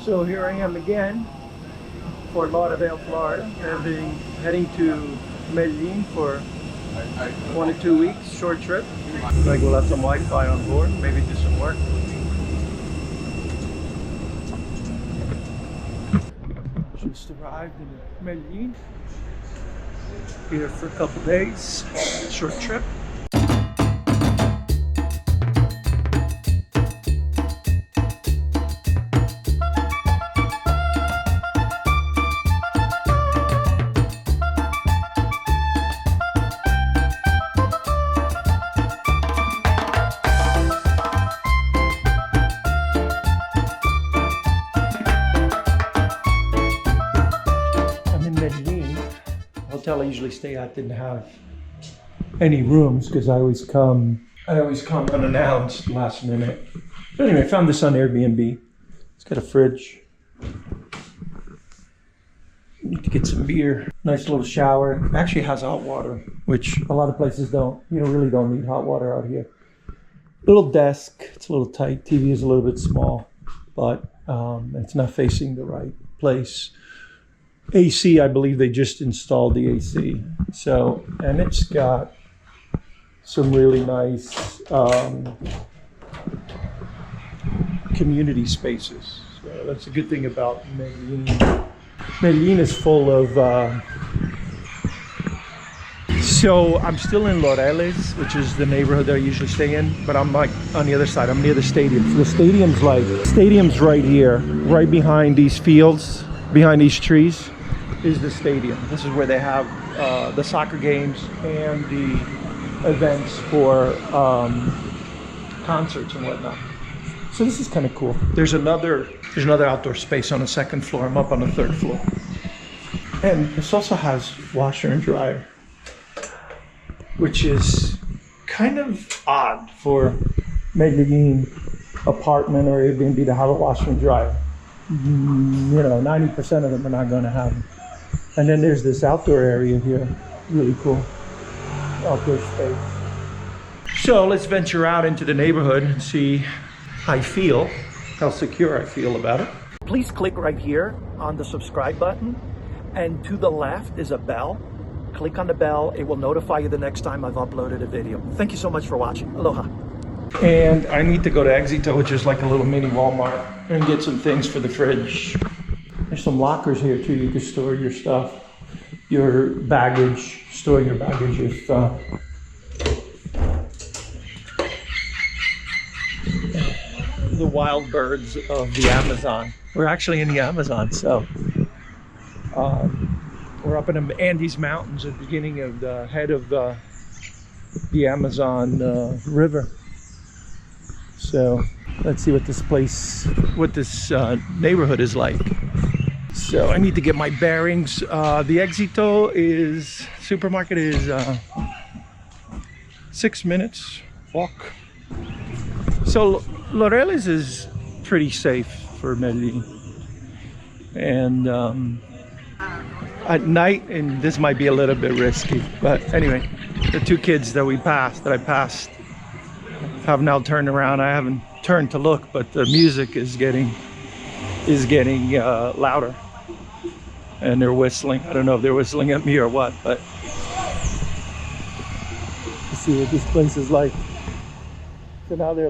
So here I am again, Fort Lauderdale, Florida. I've been heading to Medellin for 1 to 2 weeks, short trip. Like we'll have some Wi-Fi on board, maybe do some work. Just arrived in Medellin. Here for a couple days, short trip. Hotel I usually stay at didn't have any rooms because I always come unannounced last minute. But anyway, I found this on Airbnb. It's got a fridge. Need to get some beer. Nice little shower. It actually has hot water, which a lot of places don't. You really don't need hot water out here. Little desk. It's a little tight. TV is a little bit small, but it's not facing the right place. AC, I believe they just installed the AC. So, and it's got some really nice community spaces. So that's a good thing about Medellin. Medellin is full of, so I'm still in Laureles, which is the neighborhood that I usually stay in, but I'm like on the other side. I'm near the stadium. So the stadium's right here, right behind these fields, behind these trees. Is the stadium. This is where they have the soccer games and the events for concerts and whatnot. So this is kind of cool. There's another outdoor space on the second floor. I'm up on the third floor. And this also has washer and dryer, which is kind of odd for Medellin apartment or Airbnb to have a washer and dryer. You know, 90% of them are not going to have them. And then there's this outdoor area here, really cool outdoor space. So let's venture out into the neighborhood and see how secure I feel about it. Please click right here on the subscribe button, and to the left is a bell. Click on the bell, it will notify you the next time I've uploaded a video. Thank you so much for watching. Aloha. And I need to go to Éxito, which is like a little mini Walmart, and get some things for the fridge. There's some lockers here too. You can store your stuff, your baggage, store your baggage if the wild birds of the Amazon. We're actually in the Amazon, so we're up in the Andes Mountains at the beginning of the head of the Amazon River. So let's see what this neighborhood is like. So I need to get my bearings. The Éxito supermarket is 6 minutes walk. So Laureles is pretty safe for Medellin. And at night, and this might be a little bit risky, but anyway, the two kids that I passed have now turned around. I haven't turned to look, but the music is getting louder, and they're whistling. I don't know if they're whistling at me or what, but let's see what this place is like. So now they're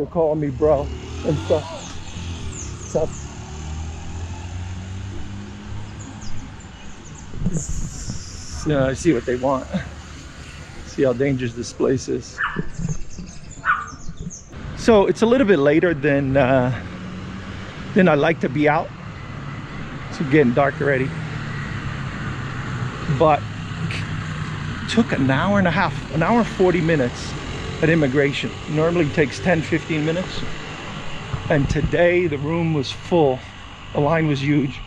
calling me bro and stuff. What's up? So I see what they want. See how dangerous this place is. So it's a little bit later than I like to be out. It's getting dark already. But it took an hour and a half, an hour and 40 minutes at immigration. It normally takes 10-15 minutes. And today the room was full. The line was huge.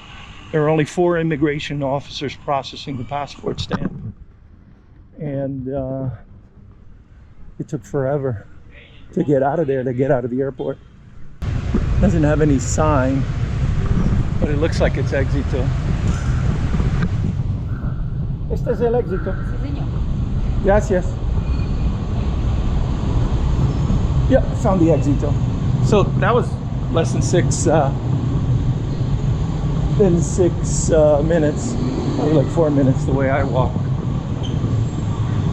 There were only 4 immigration officers processing the passport stamp. And it took forever to get out of there, to get out of the airport. Doesn't have any sign, but it looks like it's Éxito. Este es el Éxito. Sí, señor. Gracias. Yep, found the Éxito. So that was less than 6 than 6 minutes, maybe like 4 minutes the way I walk.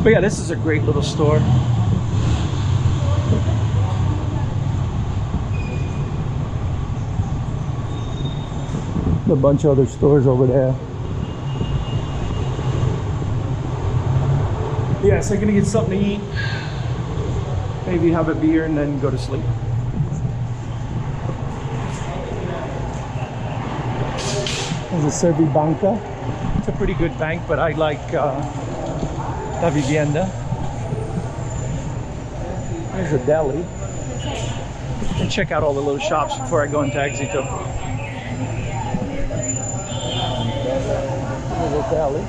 But yeah, this is a great little store. A bunch of other stores over there. Yeah, so I'm gonna get something to eat, maybe have a beer and then go to sleep. There's a Servibanca. It's a pretty good bank, but I like La Vivienda. There's a deli. And check out all the little shops before I go into Éxito. There's a deli.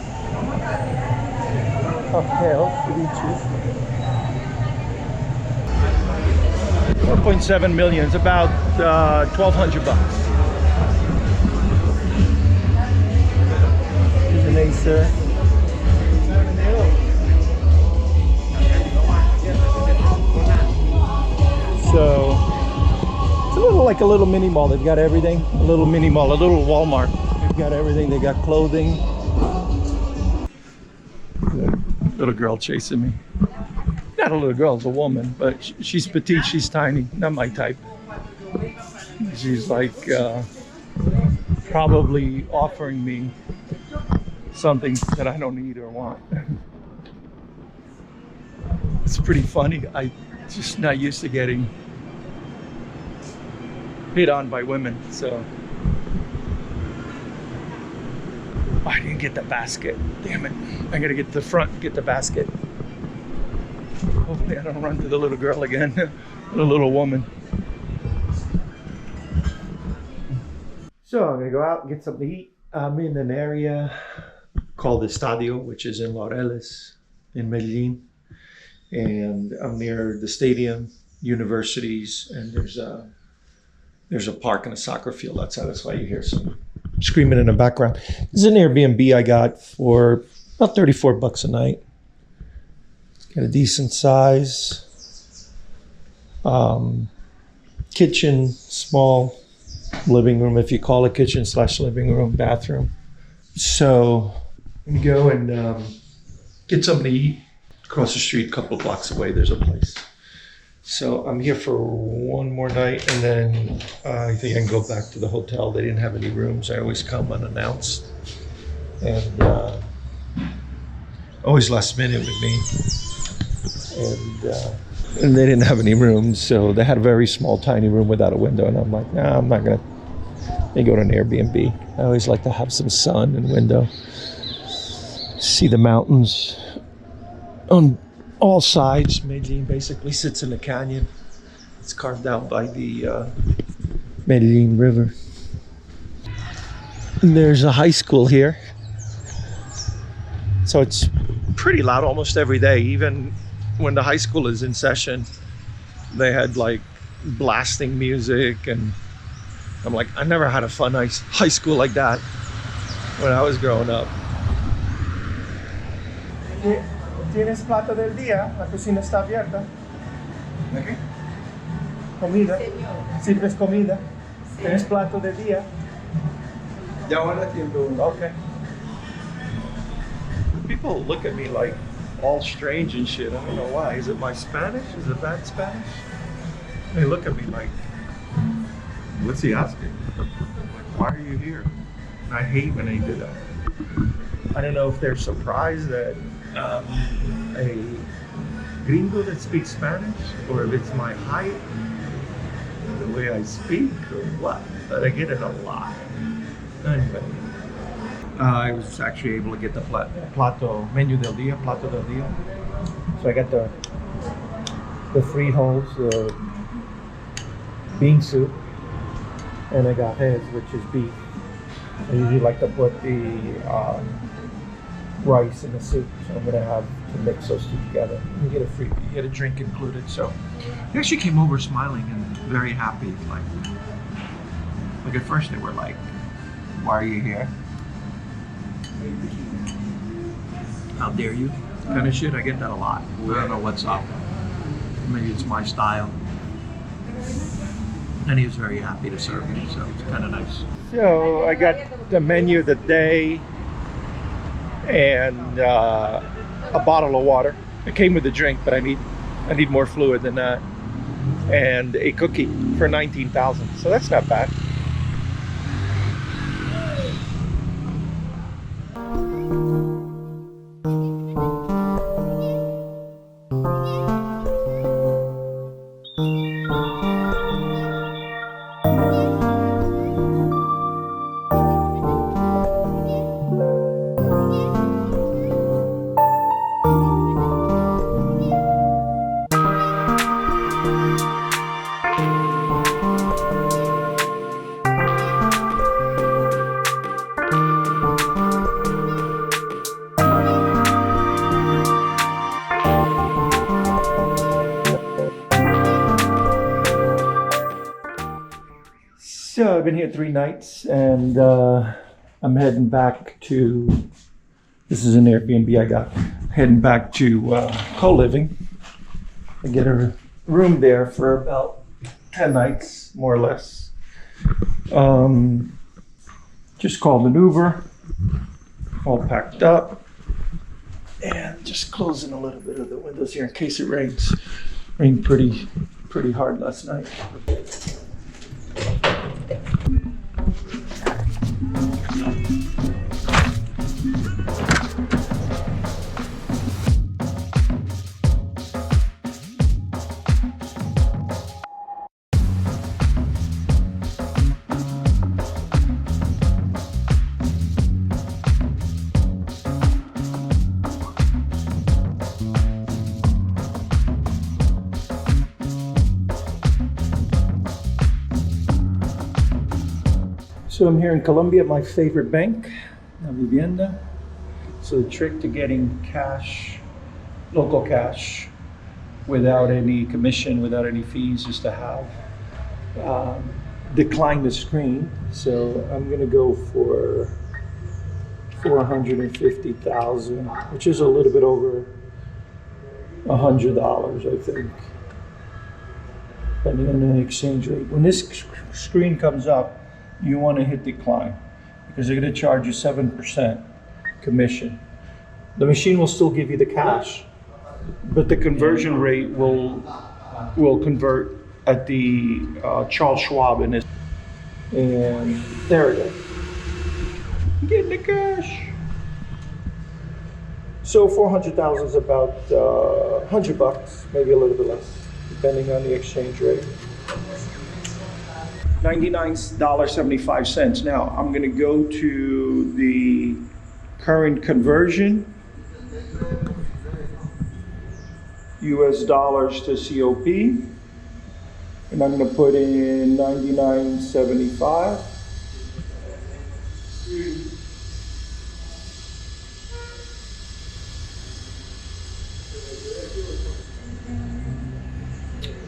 Cocktails, ceviches. 4.7 million. It's about 1,200 bucks. Here's an Acer. So it's a little like a little mini mall. They've got everything. A little mini mall, a little Walmart. They've got everything. They got clothing. Little girl chasing me. Not a little girl, it's a woman, but she's petite, she's tiny, not my type. She's like probably offering me something that I don't need or want. It's pretty funny. I'm just not used to getting hit on by women, so. Oh, I didn't get the basket. Damn it. I gotta get to the front and get the basket. Hopefully I don't run to the little girl again. The little woman. So I'm gonna go out and get something to eat. I'm in an area called ESTADIO, which is in Laureles, in Medellin. And I'm near the stadium, universities, and there's a park and a soccer field outside. That's why you hear some screaming in the background. This is an Airbnb I got for about 34 bucks a night. Got a decent size. Kitchen, small living room, if you call it kitchen / living room, bathroom. So I'm gonna go and get something to eat. Across the street, a couple of blocks away, there's a place. So I'm here for one more night, and then I think I can go back to the hotel. They didn't have any rooms. I always come unannounced, and always last minute with me. And they didn't have any rooms, so they had a very small, tiny room without a window. And I'm like, nah, I'm not gonna. They go to an Airbnb. I always like to have some sun and window, see the mountains on all sides. Medellin basically sits in a canyon. It's carved out by the Medellin River. And there's a high school here. So it's pretty loud almost every day. Even when the high school is in session, they had like blasting music. And I'm like, I never had a fun high school like that when I was growing up. ¿Tienes plato del día? La cocina está abierta. ¿De qué? Comida. ¿Sirves comida? Sí. ¿Tienes plato del día? Ya ahora atiendo uno. Okay. People look at me like all strange and shit. I don't know why. Is it my Spanish? Is it bad Spanish? They look at me like, what's he asking? Like, why are you here? And I hate when they do that. I don't know if they're surprised that a gringo that speaks Spanish, or if it's my height, the way I speak, or what. But I get it a lot. Anyway, I was actually able to get the plato menu del día, plato del día. So I got the frijoles, the bean soup, and I got his, which is beef. I usually like to put the rice in the soup, so I'm gonna have to mix those two together. You get you get a drink included. So they actually came over smiling and very happy. Like at first they were like, "Why are you here? How dare you?" Kind of shit. I get that a lot. I don't know what's up. Maybe it's my style. And he was very happy to serve me, so it's kind of nice. So I got the menu of the day and a bottle of water. It came with a drink, but I need more fluid than that. And a cookie for 19,000. So that's not bad. So I've been here 3 nights, and I'm heading back to, this is an Airbnb I got, heading back to co-living. I get a room there for about 10 nights, more or less. Just called an Uber, all packed up, and just closing a little bit of the windows here in case it rains. Rained pretty hard last night. So I'm here in Colombia at my favorite bank, La Vivienda. So the trick to getting cash, local cash, without any commission, without any fees, is to have decline the screen. So I'm gonna go for 450,000, which is a little bit over $100, I think, depending on the exchange rate. When this screen comes up, you want to hit decline because they're going to charge you 7% commission. The machine will still give you the cash, but the conversion rate will convert at the Charles Schwab in this. And there we go. Getting the cash. So 400,000 is about $100, maybe a little bit less, depending on the exchange rate. $99.75. Now I'm going to go to the current conversion, US dollars to COP, and I'm going to put in $99.75.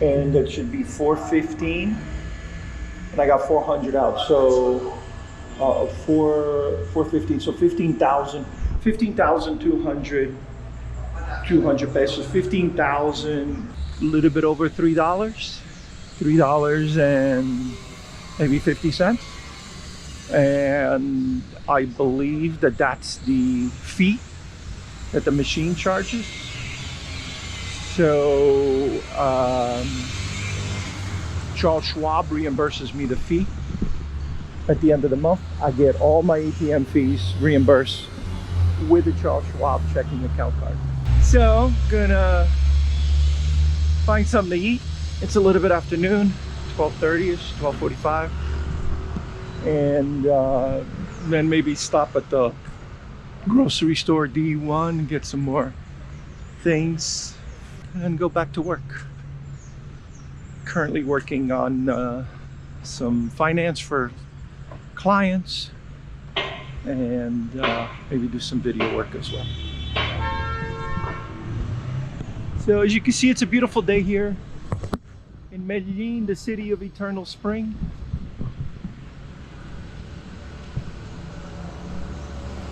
And that should be 415. And I got 400 out, so 415, so 15,200 pesos, 15,000, a little bit over $3 and maybe 50 cents. And I believe that that's the fee that the machine charges. So Charles Schwab reimburses me the fee at the end of the month. I get all my ATM fees reimbursed with the Charles Schwab checking account card. So, gonna find something to eat. It's a little bit afternoon, 12:30ish, 12:45. And then maybe stop at the grocery store D1 and get some more things and go back to work. Currently working on some finance for clients and maybe do some video work as well. So as you can see, it's a beautiful day here in Medellin, the city of eternal spring.